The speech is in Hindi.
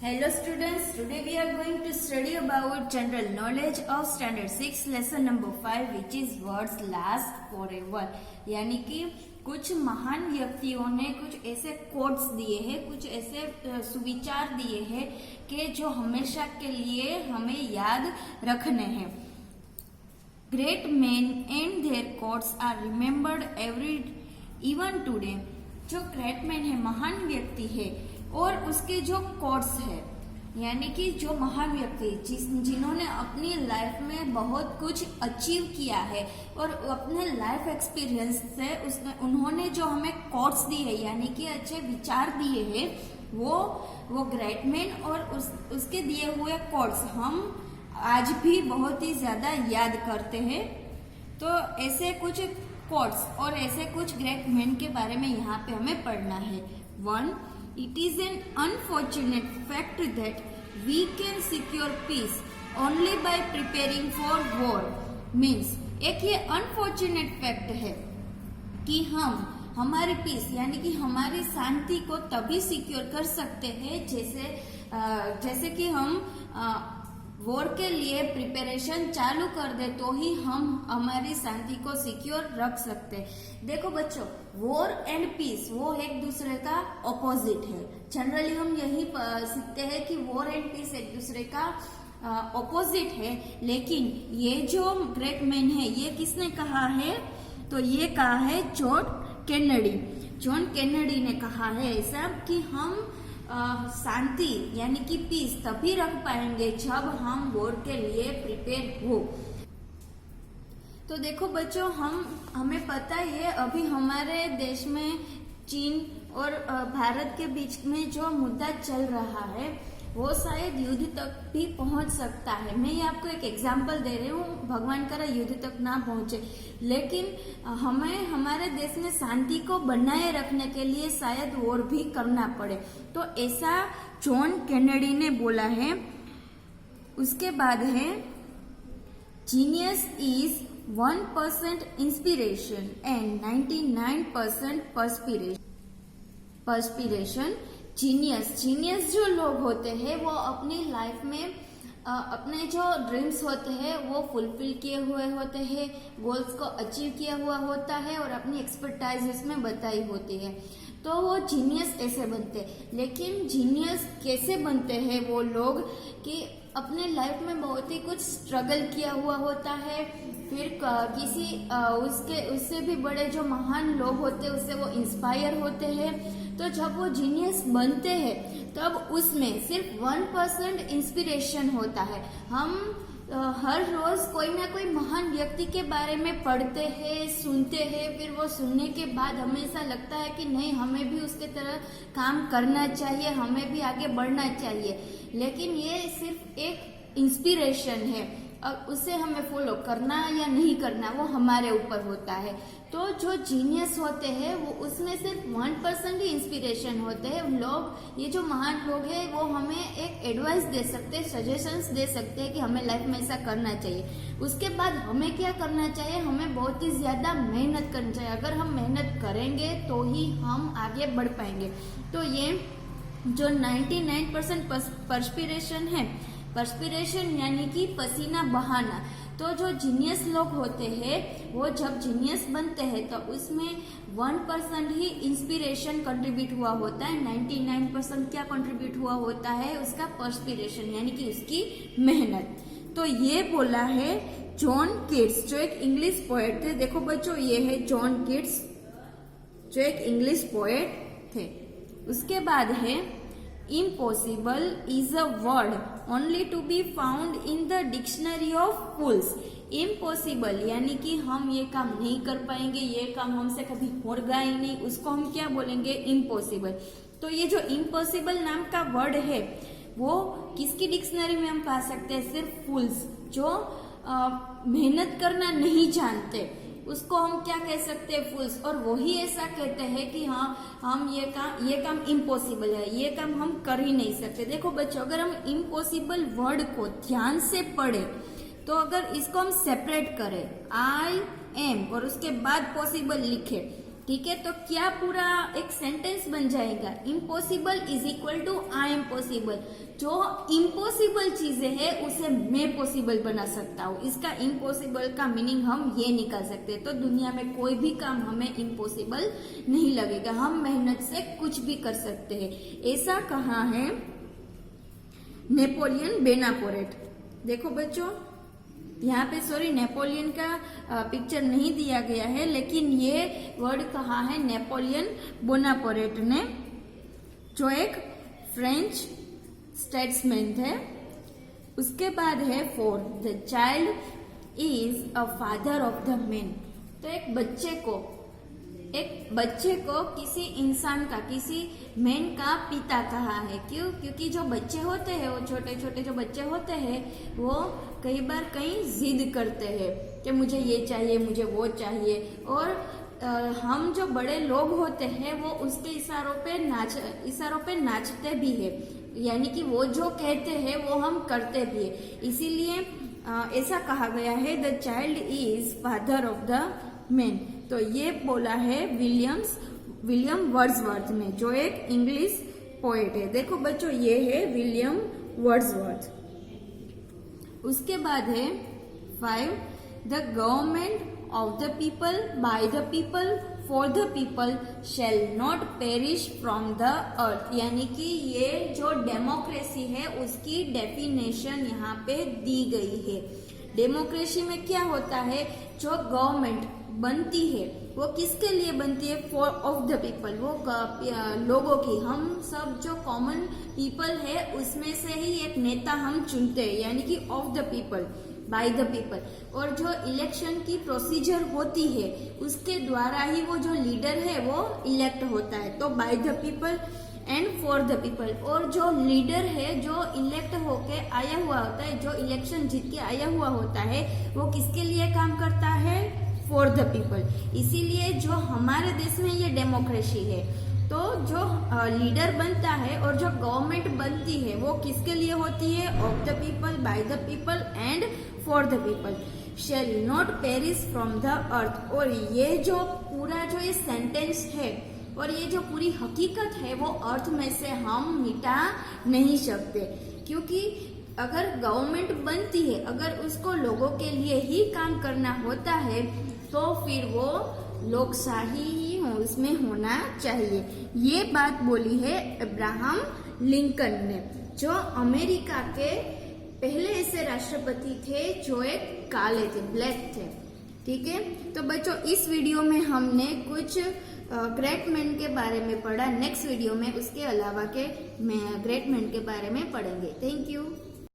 Hello students, today we are going to study about general knowledge of standard 6 lesson number 5 which is words last forever। यानी कि कुछ महान व्यक्तियों ने कुछ ऐसे कोट्स दिए हैं, कुछ ऐसे सुविचार दिए हैं कि जो हमेशा के लिए हमें याद रखने हैं। Great man and their quotes are remembered even today. जो ग्रेट मैन है, महान व्यक्ति है, और उसके जो कोट्स है यानी कि जो महान व्यक्ति जिन्होंने अपनी लाइफ में बहुत कुछ अचीव किया है और अपने लाइफ एक्सपीरियंस से उन्होंने जो हमें कोट्स दिए है यानी कि अच्छे विचार दिए हैं, वो ग्रेट मैन और उसके दिए हुए कोट्स हम आज भी बहुत ही ज्यादा याद करते हैं। तो ऐसे कुछ कोट्स और ऐसे कुछ ग्रेट मैन के बारे में यहाँ पे हमें पढ़ना है। 1. It is an unfortunate fact that we can secure peace only by preparing for war। Means एक ये अनफॉर्चुनेट फैक्ट है कि हम हमारी पीस यानी कि हमारी शांति को तभी सिक्योर कर सकते हैं जैसे कि हम वॉर के लिए प्रिपरेशन चालू कर दे तो ही हम हमारी शांति को सिक्योर रख सकते हैं। देखो बच्चों, वॉर एंड पीस वो एक दूसरे का ऑपोजिट है। जनरली हम यही सीखते हैं कि वॉर एंड पीस एक दूसरे का ऑपोजिट है, लेकिन ये जो ग्रेट मैन है ये किसने कहा है? तो ये कहा है जॉन केनेडी ने कहा है ऐसा कि हम शांति यानी कि पीस तभी रख पाएंगे जब हम वॉर के लिए प्रिपेयर हो। तो देखो बच्चों, हमें पता ही है अभी हमारे देश में चीन और भारत के बीच में जो मुद्दा चल रहा है वो शायद युद्ध तक भी पहुंच सकता है। मैं ये आपको एक एग्जांपल दे रही हूँ, भगवान करे युद्ध तक ना पहुंचे, लेकिन हमें हमारे देश में शांति को बनाए रखने के लिए शायद वॉर भी करना पड़े। तो ऐसा जॉन केनेडी ने बोला है। उसके बाद है genius is 1% inspiration and 99% perspiration. Genius जो लोग होते हैं वो अपनी लाइफ में अपने जो ड्रीम्स होते हैं वो फुलफिल किए हुए होते हैं, गोल्स को अचीव किया हुआ होता है और अपनी एक्सपर्टाइज इसमें बताई होती है, तो वो जीनियस ऐसे बनते हैं। लेकिन जीनियस कैसे बनते हैं वो लोग कि अपने लाइफ में बहुत ही कुछ स्ट्रगल किया हुआ होता है, फिर किसी उससे भी बड़े जो महान लोग होते हैं उससे वो इंस्पायर होते हैं। तो जब वो जीनियस बनते हैं तब उसमें सिर्फ 1% इंस्पिरेशन होता है। हम हर रोज कोई ना कोई महान व्यक्ति के बारे में पढ़ते हैं, सुनते हैं, फिर वो सुनने के बाद हमें ऐसा लगता है कि नहीं, हमें भी उसके तरह काम करना चाहिए, हमें भी आगे बढ़ना चाहिए। लेकिन ये सिर्फ एक इंस्पिरेशन है, उसे हमें फॉलो करना या नहीं करना वो हमारे ऊपर होता है। तो जो जीनियस होते हैं वो उसमें सिर्फ 1% ही इंस्पिरेशन होते हैं। लोग, ये जो महान लोग हैं वो हमें एक एडवाइस दे सकते हैं, सजेशंस दे सकते हैं कि हमें लाइफ में ऐसा करना चाहिए। उसके बाद हमें क्या करना चाहिए? हमें बहुत ही ज्यादा मेहनत करनी चाहिए। अगर हम मेहनत करेंगे तो ही हम आगे बढ़ पाएंगे। तो ये जो 99% पर्सपिरेशन है, पर्सपिरेशन यानी कि पसीना बहाना, तो जो जीनियस लोग होते हैं वो जब जीनियस बनते हैं तो उसमें 1% ही इंस्पिरेशन कंट्रीब्यूट हुआ होता है, 99% क्या कंट्रीब्यूट हुआ होता है? उसका पर्सपिरेशन यानी कि उसकी मेहनत। तो ये बोला है जॉन कीट्स, जो एक इंग्लिश पोएट थे। देखो बच्चों, ये है जॉन कीट्स जो एक इंग्लिश पोएट थे। उसके बाद है Impossible is a word only to be found in the dictionary of fools। Impossible यानी कि हम ये काम नहीं कर पाएंगे, ये काम हमसे कभी होगा ही नहीं, उसको हम क्या बोलेंगे? इम्पॉसिबल। तो ये जो इम्पॉसिबल नाम का वर्ड है वो किसकी डिक्शनरी में हम पा सकते हैं? सिर्फ फूल्स, जो मेहनत करना नहीं जानते, उसको हम क्या कह सकते हैं? फूल्स। और वही ऐसा कहते हैं कि हाँ, हम ये काम इम्पॉसिबल है, ये काम हम कर ही नहीं सकते। देखो बच्चों, अगर हम इम्पॉसिबल वर्ड को ध्यान से पढ़े तो अगर इसको हम सेपरेट करें, आई एम और उसके बाद पॉसिबल लिखे ठीक है, तो क्या पूरा एक सेंटेंस बन जाएगा, impossible is equal to I am possible. जो इम्पॉसिबल चीजें हैं उसे मैं पॉसिबल बना सकता हूँ। इसका इम्पॉसिबल का मीनिंग हम ये निकाल सकते हैं। तो दुनिया में कोई भी काम हमें इम्पॉसिबल नहीं लगेगा, हम मेहनत से कुछ भी कर सकते हैं, ऐसा कहा है नेपोलियन बोनापार्ट। देखो बच्चों, यहाँ पे सॉरी नेपोलियन का पिक्चर नहीं दिया गया है, लेकिन ये वर्ड कहा है नेपोलियन बोनापार्ट ने, जो एक फ्रेंच स्टेट्समैन थे। उसके बाद है 4, the child is a father of the man. तो एक बच्चे को किसी इंसान का, किसी मैन का पिता कहा है। क्यों? क्योंकि जो बच्चे होते हैं, वो छोटे छोटे जो बच्चे होते हैं, वो कई बार कहीं जिद करते हैं कि मुझे ये चाहिए, मुझे वो चाहिए, और हम जो बड़े लोग होते हैं वो उसके इशारों पे नाचते भी है, यानी कि वो जो कहते हैं वो हम करते भी है। इसीलिए ऐसा कहा गया है the child is father of the man. तो ये बोला है विलियम वर्ड्सवर्थ ने, जो एक इंग्लिश पोएट है। देखो बच्चों, ये है विलियम वर्ड्सवर्थ। उसके बाद है 5, the government of the people, by the people, for the people shall not perish from the earth. यानी कि ये जो डेमोक्रेसी है उसकी डेफिनेशन यहाँ पे दी गई है। डेमोक्रेसी में क्या होता है, जो गवर्नमेंट बनती है वो किसके लिए बनती है, फॉर ऑफ द पीपल, वो लोगों की, हम सब जो कॉमन पीपल है उसमें से ही एक नेता हम चुनते हैं, यानी कि of the people, by the people. और जो इलेक्शन की प्रोसीजर होती है उसके द्वारा ही वो जो लीडर है वो इलेक्ट होता है। तो bye the people and for the people. और जो लीडर है, जो इलेक्ट होके आया हुआ होता है, जो इलेक्शन जीत के आया हुआ होता है, वो किसके लिए काम करता है, फॉर द पीपल। इसीलिए जो हमारे देश में ये डेमोक्रेसी है, तो जो लीडर बनता है और जो गवर्नमेंट बनती है वो किसके लिए होती है, of the people, by the people and for the people, shall not perish from the earth. और ये जो पूरा जो ये सेंटेंस है और ये जो पूरी हकीकत है वो अर्थ में से हम मिटा नहीं सकते, क्योंकि अगर गवर्नमेंट बनती है, अगर उसको लोगों के लिए ही काम करना होता है, तो फिर वो लोकशाही ही उसमें होना चाहिए। ये बात बोली है अब्राहम लिंकन ने, जो अमेरिका के पहले ऐसे राष्ट्रपति थे जो एक काले थे, ब्लैक थे। ठीक है, तो बच्चों इस वीडियो में हमने कुछ ग्रेट मैन के बारे में पढ़ा। नेक्स्ट वीडियो में उसके अलावा के ग्रेट मैन के बारे में पढ़ेंगे। Thank you.